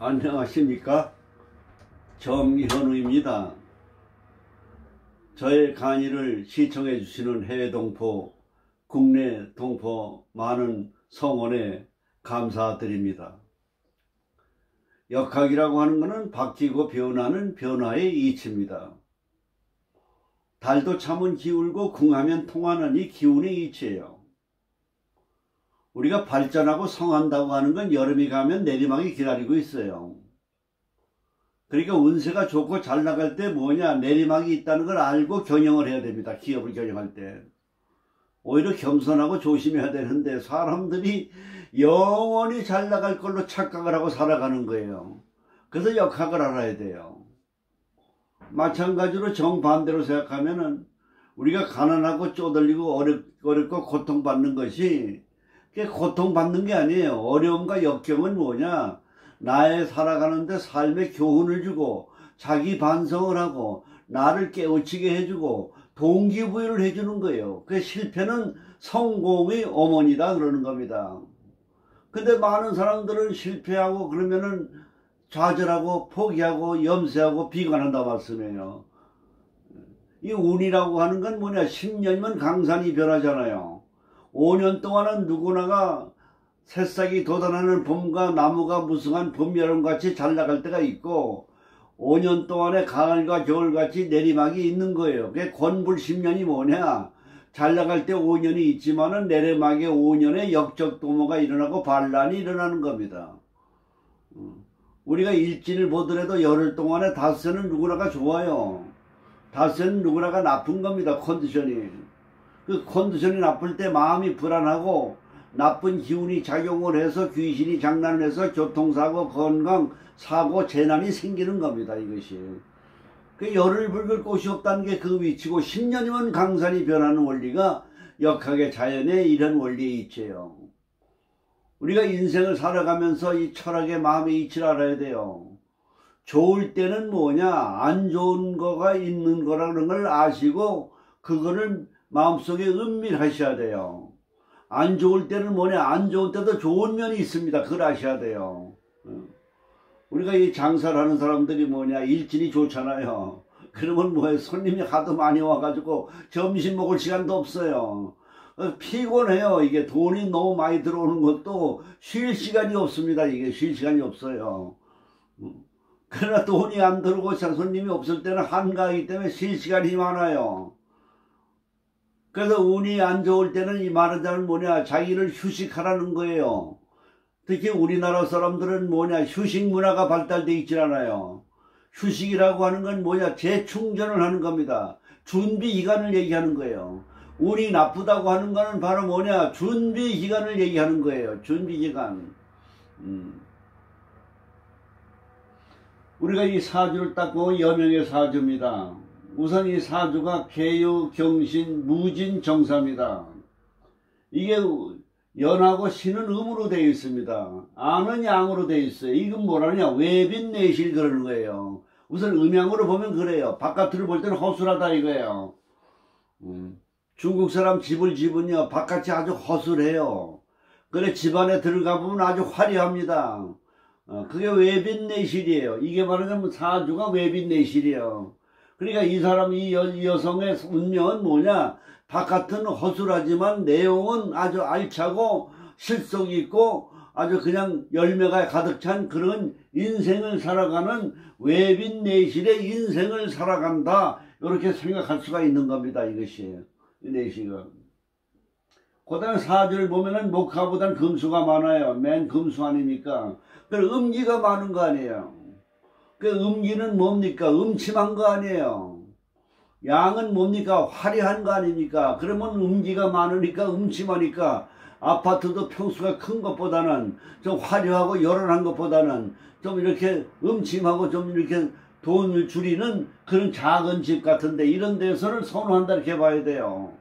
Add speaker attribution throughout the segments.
Speaker 1: 안녕하십니까? 정현우입니다. 저의 강의를 시청해 주시는 해외 동포, 국내 동포 많은 성원에 감사드립니다. 역학이라고 하는 것은 바뀌고 변하는 변화의 이치입니다. 달도 참은 기울고 궁하면 통하는 이 기운의 이치예요. 우리가 발전하고 성한다고 하는 건 여름이 가면 내리막이 기다리고 있어요. 그러니까 운세가 좋고 잘 나갈 때 뭐냐, 내리막이 있다는 걸 알고 경영을 해야 됩니다. 기업을 경영할 때. 오히려 겸손하고 조심해야 되는데 사람들이 영원히 잘 나갈 걸로 착각을 하고 살아가는 거예요. 그래서 역학을 알아야 돼요. 마찬가지로 정반대로 생각하면은 우리가 가난하고 쪼들리고 어렵고 고통받는 것이 고통받는 게 아니에요. 어려움과 역경은 뭐냐, 나의 살아가는데 삶의 교훈을 주고 자기 반성을 하고 나를 깨우치게 해주고 동기부여를 해주는 거예요. 그 실패는 성공의 어머니다 그러는 겁니다. 근데 많은 사람들은 실패하고 그러면은 좌절하고 포기하고 염세하고 비관한다 말씀이에요. 이 운이라고 하는 건 뭐냐, 10년이면 강산이 변하잖아요. 5년 동안은 누구나가 새싹이 돋아나는 봄과 나무가 무성한 봄, 여름같이 잘 나갈 때가 있고 5년 동안에 가을과 겨울같이 내리막이 있는 거예요. 그게 권불 10년이 뭐냐, 잘 나갈 때 5년이 있지만은 내리막에 5년에 역적도모가 일어나고 반란이 일어나는 겁니다. 우리가 일진을 보더라도 열흘 동안에 닷새는 누구나가 좋아요. 닷새는 누구나가 나쁜 겁니다. 컨디션이. 그 컨디션이 나쁠 때 마음이 불안하고 나쁜 기운이 작용을 해서 귀신이 장난을 해서 교통사고, 건강, 사고, 재난이 생기는 겁니다. 이것이. 그 열을 붉을 곳이 없다는 게 그 위치고 10년이면 강산이 변하는 원리가 역학의 자연의 이런 원리의 이치예요. 우리가 인생을 살아가면서 이 철학의 마음의 이치를 알아야 돼요. 좋을 때는 뭐냐, 안 좋은 거가 있는 거라는 걸 아시고 그거를 마음속에 은밀하셔야 돼요. 안 좋을 때는 뭐냐, 안 좋을 때도 좋은 면이 있습니다. 그걸 아셔야 돼요. 우리가 이 장사를 하는 사람들이 뭐냐, 일진이 좋잖아요. 그러면 뭐예요, 손님이 하도 많이 와가지고 점심 먹을 시간도 없어요. 피곤해요. 이게 돈이 너무 많이 들어오는 것도 쉴 시간이 없습니다. 이게 쉴 시간이 없어요. 그러나 돈이 안 들어오고 손님이 없을 때는 한가하기 때문에 쉴 시간이 많아요. 그래서 운이 안 좋을 때는 이 말하자면 뭐냐, 자기를 휴식하라는 거예요. 특히 우리나라 사람들은 뭐냐, 휴식 문화가 발달되어 있질 않아요. 휴식이라고 하는 건 뭐냐, 재충전을 하는 겁니다. 준비 기간을 얘기하는 거예요. 운이 나쁘다고 하는 거는 바로 뭐냐, 준비 기간을 얘기하는 거예요. 준비 기간. 우리가 이 사주를 딱 보면 여명의 사주입니다. 우선 이 사주가 개유, 경신, 무진, 정사입니다. 이게 연하고 신은 음으로 되어 있습니다. 안은 양으로 되어 있어요. 이건 뭐라냐, 외빈 내실 그러는 거예요. 우선 음양으로 보면 그래요. 바깥으로 볼 때는 허술하다 이거예요. 중국 사람 집을 지으면요, 바깥이 아주 허술해요. 그래 집안에 들어가 보면 아주 화려합니다. 그게 외빈 내실이에요. 이게 말하자면 사주가 외빈 내실이에요. 그러니까 이 사람, 이 여성의 운명은 뭐냐, 바깥은 허술하지만 내용은 아주 알차고 실속 있고 아주 그냥 열매가 가득 찬 그런 인생을 살아가는 외빈 내실의 인생을 살아간다, 이렇게 생각할 수가 있는 겁니다. 이것이 내실은. 그 다음에 사주를 보면은 목화보다는 금수가 많아요. 맨 금수 아닙니까? 그리고 음기가 많은 거 아니에요. 그 음기는 뭡니까? 음침한 거 아니에요. 양은 뭡니까? 화려한 거 아닙니까? 그러면 음기가 많으니까, 음침하니까 아파트도 평수가 큰 것보다는 좀 화려하고 요란한 것보다는 좀 이렇게 음침하고 좀 이렇게 돈을 줄이는 그런 작은 집 같은데 이런 데서는 선호한다 이렇게 봐야 돼요.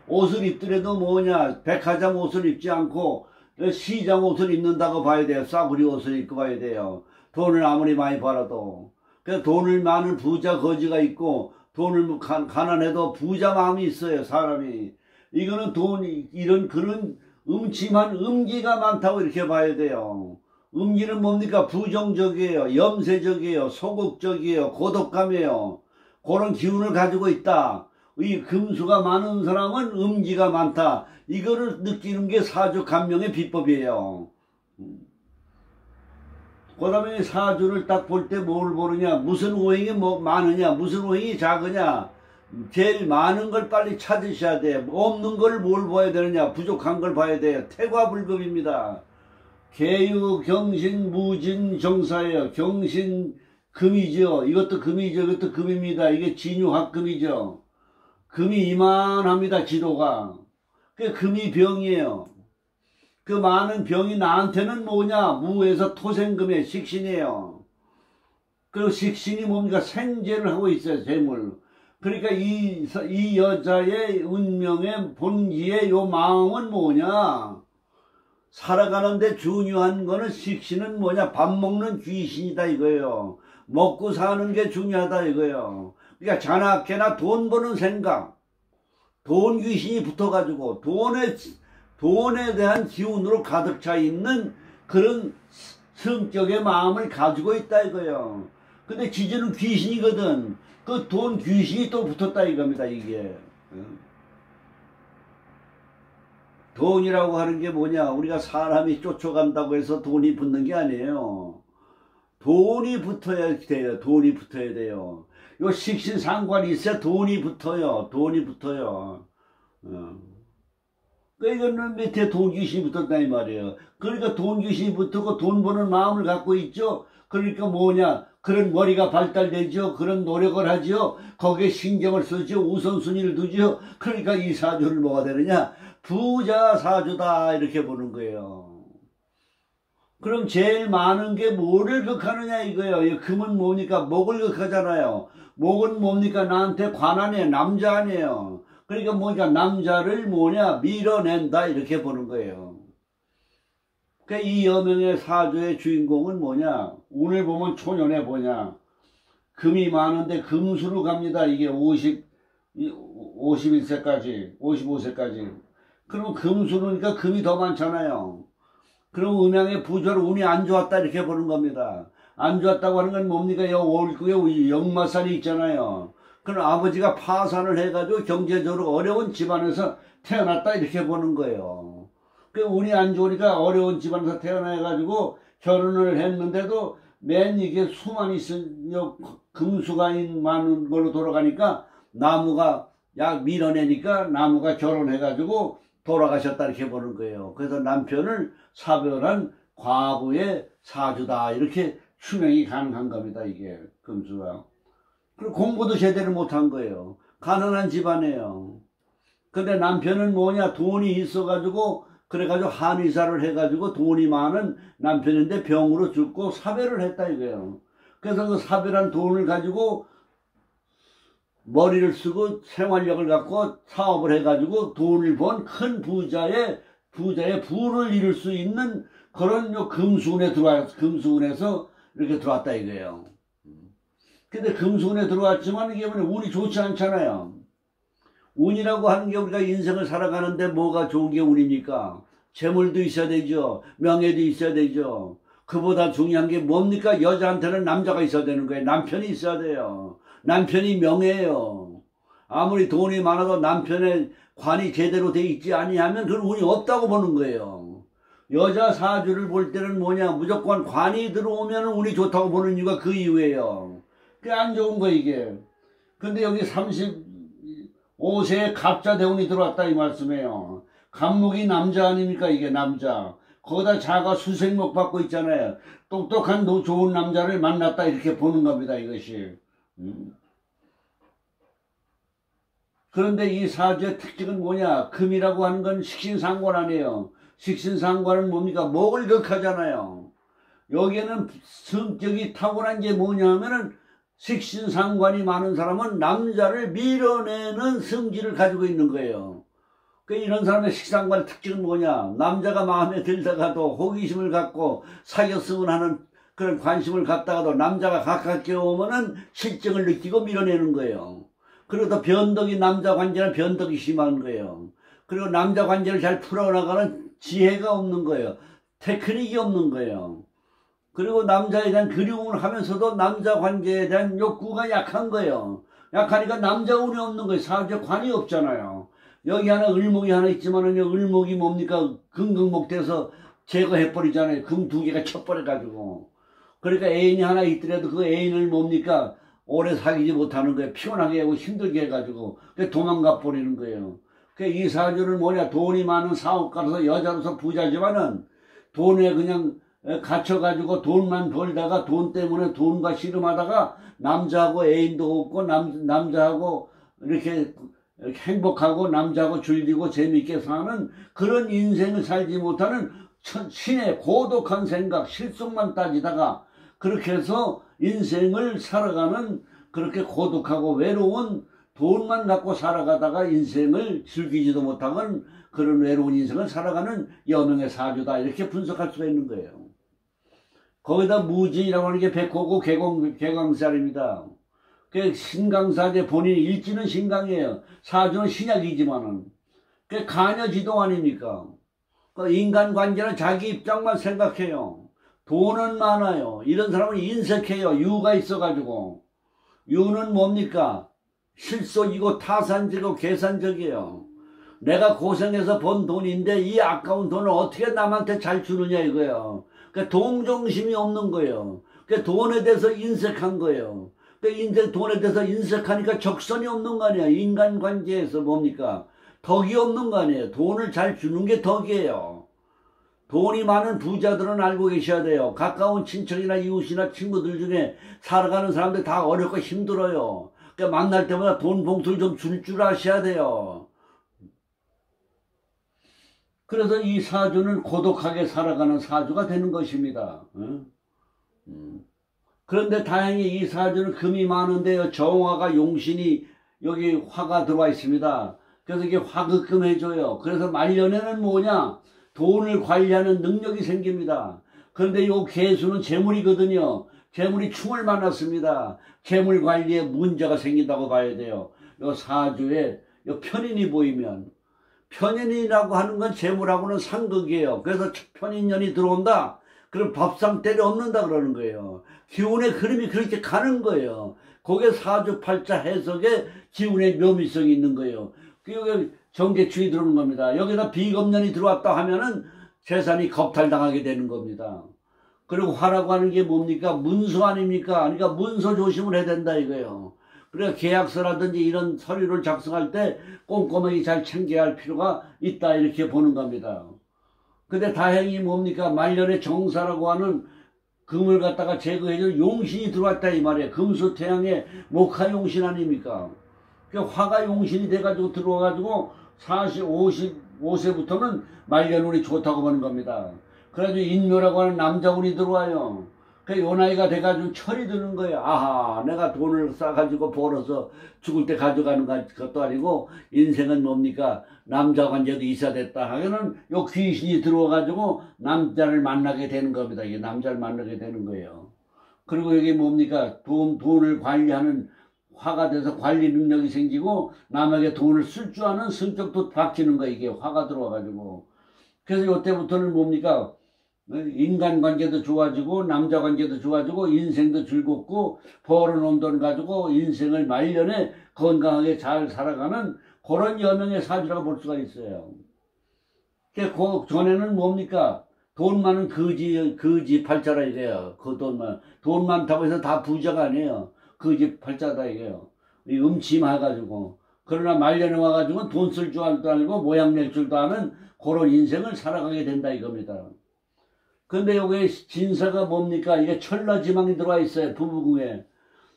Speaker 1: 옷을 입더라도 뭐냐, 백화점 옷을 입지 않고 시장 옷을 입는다고 봐야 돼요. 싸구려 옷을 입고 봐야 돼요. 돈을 아무리 많이 벌어도. 그래서 돈을 많은 부자 거지가 있고 돈을 가난해도 부자 마음이 있어요. 사람이. 이거는 돈이 이런 그런 음침한 음기가 많다고 이렇게 봐야 돼요. 음기는 뭡니까? 부정적이에요. 염세적이에요. 소극적이에요. 고독감이에요. 그런 기운을 가지고 있다. 이 금수가 많은 사람은 음기가 많다. 이거를 느끼는 게 사주 감명의 비법이에요. 그 다음에 사주를 딱 볼 때 뭘 보느냐, 무슨 오행이 많으냐, 무슨 오행이 작으냐, 제일 많은 걸 빨리 찾으셔야 돼. 없는 걸 뭘 봐야 되느냐, 부족한 걸 봐야 돼요. 태과불급입니다. 계유, 경신, 무진, 정사예요. 경신, 금이죠. 이것도 금이죠. 이것도 금입니다. 이게 진유합금이죠. 금이 이만합니다. 지도가. 그 금이 병이에요. 그 많은 병이 나한테는 뭐냐? 무에서 토생금의 식신이에요. 그리고 식신이 뭡니까? 생재를 하고 있어요. 재물. 그러니까 이 여자의 운명의 본기의 요 마음은 뭐냐? 살아가는데 중요한 거는 식신은 뭐냐? 밥 먹는 귀신이다 이거예요. 먹고 사는 게 중요하다 이거예요. 그러니까 자나깨나 돈 버는 생각, 돈 귀신이 붙어가지고 돈에 대한 기운으로 가득 차 있는 그런 성격의 마음을 가지고 있다 이거예요. 근데 지지는 귀신이거든. 그 돈 귀신이 또 붙었다 이겁니다 이게. 돈이라고 하는 게 뭐냐? 우리가 사람이 쫓아간다고 해서 돈이 붙는 게 아니에요. 돈이 붙어야 돼요. 돈이 붙어야 돼요. 요 식신상관이 있어야 돈이 붙어요. 돈이 붙어요. 그러니까 이거는 밑에 돈 귀신이 붙었다 이 말이에요. 그러니까 돈 귀신이 붙고 돈 버는 마음을 갖고 있죠. 그러니까 뭐냐? 그런 머리가 발달되죠. 그런 노력을 하죠. 거기에 신경을 쓰죠. 우선순위를 두죠. 그러니까 이 사주를 뭐가 되느냐? 부자 사주다 이렇게 보는 거예요. 그럼 제일 많은 게 뭐를 극하느냐 이거예요. 금은 뭡니까? 목을 극하잖아요. 목은 뭡니까? 나한테 관하네. 남자 아니에요. 그러니까 뭐니까 남자를 뭐냐? 밀어낸다 이렇게 보는 거예요. 그러니까 이 여명의 사주의 주인공은 뭐냐? 오늘 보면 초년에 뭐냐? 금이 많은데 금수로 갑니다. 이게 51세까지, 55세까지. 그럼 금수로니까 금이 더 많잖아요. 그럼 음양의 부조로 운이 안 좋았다 이렇게 보는 겁니다. 안 좋았다고 하는 건 뭡니까? 월국에 역마살이 있잖아요. 그럼 아버지가 파산을 해가지고 경제적으로 어려운 집안에서 태어났다 이렇게 보는 거예요. 그 운이 안 좋으니까 어려운 집안에서 태어나가지고 결혼을 했는데도 맨 이게 수만 있으며 금수가 많은 걸로 돌아가니까 나무가 약 밀어내니까 나무가 결혼해가지고 돌아가셨다 이렇게 보는 거예요. 그래서 남편을 사별한 과부의 사주다 이렇게 추명이 가능한 겁니다. 이게 금수가. 그리고 공부도 제대로 못한 거예요. 가난한 집안이에요. 근데 남편은 뭐냐? 돈이 있어가지고 그래가지고 한의사를 해가지고 돈이 많은 남편인데 병으로 죽고 사별을 했다 이거예요. 그래서 그 사별한 돈을 가지고 머리를 쓰고 생활력을 갖고 사업을 해가지고 돈을 번 큰 부자의 부를 이룰 수 있는 그런 금수운에서 이렇게 들어왔다 이거예요. 근데 금수운에 들어왔지만 이게 운이 좋지 않잖아요. 운이라고 하는 게 우리가 인생을 살아가는데 뭐가 좋은 게 운입니까? 재물도 있어야 되죠. 명예도 있어야 되죠. 그보다 중요한 게 뭡니까? 여자한테는 남자가 있어야 되는 거예요. 남편이 있어야 돼요. 남편이 명예예요. 아무리 돈이 많아도 남편의 관이 제대로 돼 있지 아니하면 그런 운이 없다고 보는 거예요. 여자 사주를 볼 때는 뭐냐? 무조건 관이 들어오면 운이 좋다고 보는 이유가 그 이유예요. 그게 안 좋은 거 이게. 근데 여기 35세에 갑자 대운이 들어왔다 이 말씀이에요. 갑목이 남자 아닙니까? 이게 남자. 거기다 자가 수생목 받고 있잖아요. 똑똑한 좋은 남자를 만났다 이렇게 보는 겁니다. 이것이. 그런데 이 사주의 특징은 뭐냐? 금이라고 하는 건 식신상관 아니에요. 식신상관은 뭡니까? 목을 극하잖아요. 여기에는 성격이 타고난 게 뭐냐 하면은 식신상관이 많은 사람은 남자를 밀어내는 성질을 가지고 있는 거예요. 이런 사람의 식상관의 특징은 뭐냐? 남자가 마음에 들다가도 호기심을 갖고 사귀었으면 하는 그런 관심을 갖다가도 남자가 가깝게 오면은 실증을 느끼고 밀어내는 거예요. 그리고 또 변덕이 남자 관계는 변덕이 심한 거예요. 그리고 남자 관계를 잘 풀어나가는 지혜가 없는 거예요. 테크닉이 없는 거예요. 그리고 남자에 대한 그리움을 하면서도 남자 관계에 대한 욕구가 약한 거예요. 약하니까 남자 운이 없는 거예요. 사주에 관이 없잖아요. 여기 하나 을목이 하나 있지만은 을목이 뭡니까? 금극목돼서 제거해버리잖아요. 금 두 개가 쳐버려가지고. 그러니까 애인이 하나 있더라도 그 애인을 뭡니까? 오래 사귀지 못하는 거예요. 피곤하게 하고 힘들게 해가지고. 도망가 버리는 거예요. 이 사주는 뭐냐? 돈이 많은 사업가로서 여자로서 부자지만은 돈에 그냥 갇혀가지고 돈만 벌다가 돈 때문에 돈과 씨름하다가 남자하고 애인도 없고 남자하고 이렇게 행복하고 남자하고 즐기고 재밌게 사는 그런 인생을 살지 못하는 신의 고독한 생각, 실속만 따지다가 그렇게 해서 인생을 살아가는 그렇게 고독하고 외로운 돈만 갖고 살아가다가 인생을 즐기지도 못하는 그런 외로운 인생을 살아가는 여명의 사주다. 이렇게 분석할 수가 있는 거예요. 거기다 무진이라고 하는 게 백호고 개강살입니다. 신강사제 본인이 일지는 신강이에요. 사주는 신약이지만은. 가녀지동 아닙니까? 인간관계는 자기 입장만 생각해요. 돈은 많아요. 이런 사람은 인색해요. 유가 있어가지고. 유는 뭡니까? 실속이고 타산적이고 계산적이에요. 내가 고생해서 번 돈인데 이 아까운 돈을 어떻게 남한테 잘 주느냐 이거예요. 동정심이 없는 거예요. 돈에 대해서 인색한 거예요. 돈에 대해서 인색하니까 적선이 없는 거 아니야. 인간관계에서 뭡니까? 덕이 없는 거 아니에요. 돈을 잘 주는 게 덕이에요. 돈이 많은 부자들은 알고 계셔야 돼요. 가까운 친척이나 이웃이나 친구들 중에 살아가는 사람들 다 어렵고 힘들어요. 만날 때마다 돈 봉투를 좀 줄 줄 아셔야 돼요. 그래서 이 사주는 고독하게 살아가는 사주가 되는 것입니다. 그런데 다행히 이 사주는 금이 많은데요. 정화가 용신이 여기 화가 들어와 있습니다. 그래서 이게 화급금해줘요. 그래서 말년에는 뭐냐? 돈을 관리하는 능력이 생깁니다. 그런데 요 개수는 재물이거든요. 재물이 충을 만났습니다. 재물 관리에 문제가 생긴다고 봐야 돼요. 요 사주에 요 편인이 보이면, 편인이라고 하는 건 재물하고는 상극이에요. 그래서 편인년이 들어온다. 그럼 밥상 때려 엎는다 그러는 거예요. 기운의 흐름이 그렇게 가는 거예요. 그게 사주팔자 해석에 기운의 묘미성이 있는 거예요. 그게 정제축이 들어오는 겁니다. 여기다 비겁년이 들어왔다 하면은 재산이 겁탈당하게 되는 겁니다. 그리고 화라고 하는 게 뭡니까? 문서 아닙니까? 그러니까 문서 조심을 해야 된다 이거예요. 그러니까 계약서라든지 이런 서류를 작성할 때 꼼꼼하게 잘 챙겨야 할 필요가 있다 이렇게 보는 겁니다. 근데 다행히 뭡니까? 말년에 정사라고 하는 금을 갖다가 제거해줄 용신이 들어왔다 이 말이에요. 금수태양의 목화용신 아닙니까? 화가 용신이 돼가지고 들어와가지고 55세부터는 말년운이 좋다고 보는 겁니다. 그래가지고 인묘라고 하는 남자운이 들어와요. 요 나이가 돼가지고 철이 드는 거예요. 아하, 내가 돈을 싸가지고 벌어서 죽을 때 가져가는 것도 아니고 인생은 뭡니까? 남자 관계도 있어야 됐다 하면은 요 귀신이 들어와가지고 남자를 만나게 되는 겁니다. 이게 남자를 만나게 되는 거예요. 그리고 여기 뭡니까? 돈을 관리하는 화가 돼서 관리 능력이 생기고 남에게 돈을 쓸 줄 아는 성격도 바뀌는 거예요. 이게 화가 들어와가지고. 그래서 요때부터는 뭡니까? 인간관계도 좋아지고 남자관계도 좋아지고 인생도 즐겁고 벌어놓은 돈 가지고 인생을 말년에 건강하게 잘 살아가는 그런 여명의 사주라고 볼 수가 있어요. 그 전에는 뭡니까? 돈 많은 거지 팔자라 이래요. 그 돈 많다고 해서 다 부자가 아니에요. 거지 팔자다 이게요. 음침해가지고. 그러나 말년에 와가지고 돈 쓸 줄 알고 모양 낼 줄도 아는 그런 인생을 살아가게 된다 이겁니다. 근데 여기 진사가 뭡니까? 이게 천라지망이 들어와 있어요. 부부궁에.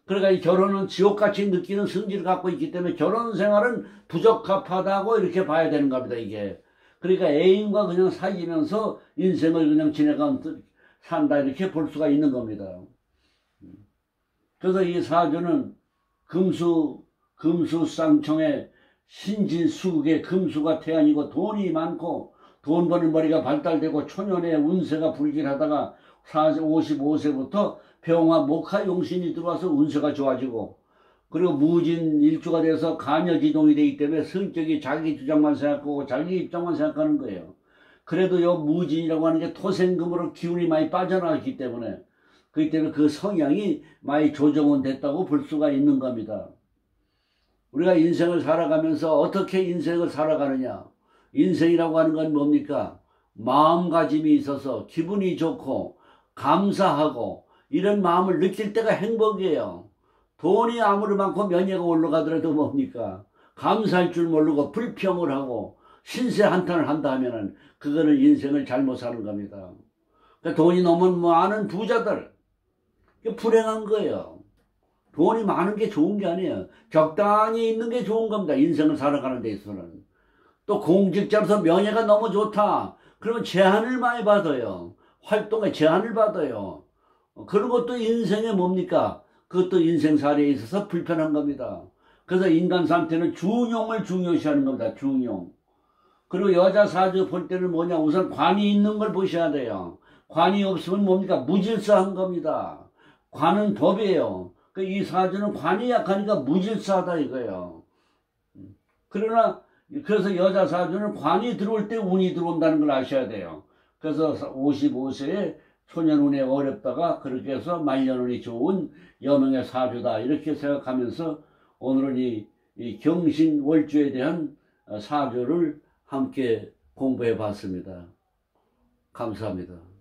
Speaker 1: 그러니까 이 결혼은 지옥같이 느끼는 성질을 갖고 있기 때문에 결혼 생활은 부적합하다고 이렇게 봐야 되는 겁니다. 이게. 그러니까 애인과 그냥 사귀면서 인생을 그냥 산다 이렇게 볼 수가 있는 겁니다. 그래서 이 사주는 금수쌍청의 신진수국의 금수가 태양이고 돈이 많고 돈 버는 머리가 발달되고 초년에 운세가 불길하다가 55세부터 병화 목화용신이 들어와서 운세가 좋아지고 그리고 무진 일주가 돼서 가녀지동이 되기 때문에 성격이 자기 주장만 생각하고 자기 입장만 생각하는 거예요. 그래도 요 무진이라고 하는 게 토생금으로 기운이 많이 빠져나갔기 때문에 그렇기 때문에 그 성향이 많이 조정은 됐다고 볼 수가 있는 겁니다. 우리가 인생을 살아가면서 어떻게 인생을 살아가느냐. 인생이라고 하는 건 뭡니까? 마음가짐이 있어서 기분이 좋고 감사하고 이런 마음을 느낄 때가 행복이에요. 돈이 아무리 많고 명예가 올라가더라도 뭡니까? 감사할 줄 모르고 불평을 하고 신세 한탄을 한다 하면은 그거는 인생을 잘못 사는 겁니다. 그러니까 돈이 너무 많은 부자들, 불행한 거예요. 돈이 많은 게 좋은 게 아니에요. 적당히 있는 게 좋은 겁니다. 인생을 살아가는 데 있어서는. 또 공직자로서 명예가 너무 좋다. 그러면 제한을 많이 받아요. 활동에 제한을 받아요. 그런 것도 인생에 뭡니까? 그것도 인생살이에 있어서 불편한 겁니다. 그래서 인간 상태는 중용을 중요시하는 겁니다. 중용. 그리고 여자 사주 볼 때는 뭐냐? 우선 관이 있는 걸 보셔야 돼요. 관이 없으면 뭡니까? 무질서한 겁니다. 관은 법이에요. 이 사주는 관이 약하니까 무질서하다 이거예요. 그러나 그래서 여자 사주는 관이 들어올 때 운이 들어온다는 걸 아셔야 돼요. 그래서 55세에 초년운에 어렵다가 그렇게 해서 말년운이 좋은 여명의 사주다 이렇게 생각하면서 오늘은 이 경신월주에 대한 사주를 함께 공부해 봤습니다. 감사합니다.